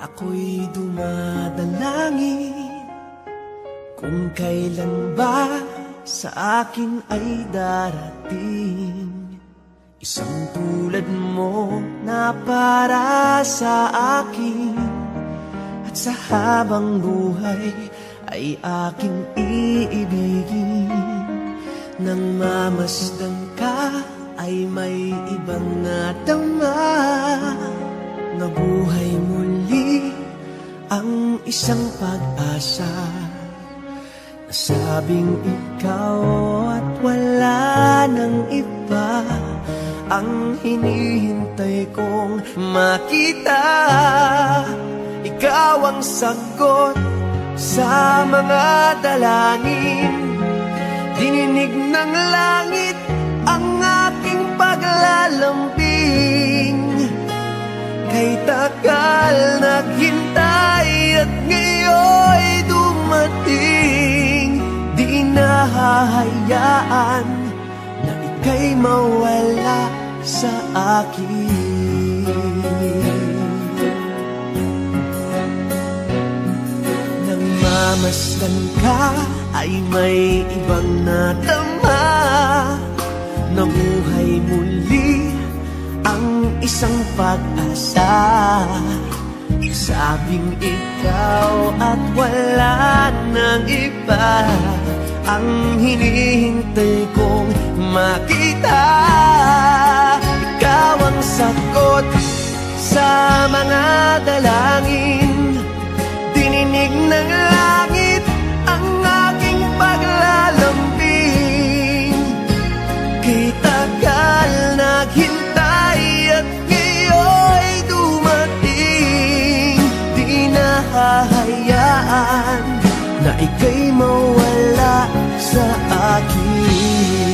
Ako'y dumadalangin kung kailan ba sa akin ay darating isang tulad mo na para sa akin. At sa habang buhay ay aking iibigin. Nang mamasdan ka ay may ibang nadama. Nabuhay muli ang isang pag-asa. Nasabing ikaw at wala nang iba ang hinihintay kong makita. Ikaw ang sagot sa mga dalangin. Dininig ng langit ang aking paglalambing. Kay tagal naghintay at ngayon'y dumating. Di nahahayaan na ika'y mawala sa akin. Nang mamasdan ka ay may ibang nadama. Nabuhay muli ang isang pag-asa. Sabing ikaw at wala nang iba ang hinihintay kong makita. Ikaw ang sagot sa mga dalangin. Dininig ng langit ang aking paglalambing. Kay tagal naghintay at ngayon'y dumating. Di nahahayaan na ika'y mawala sa akin.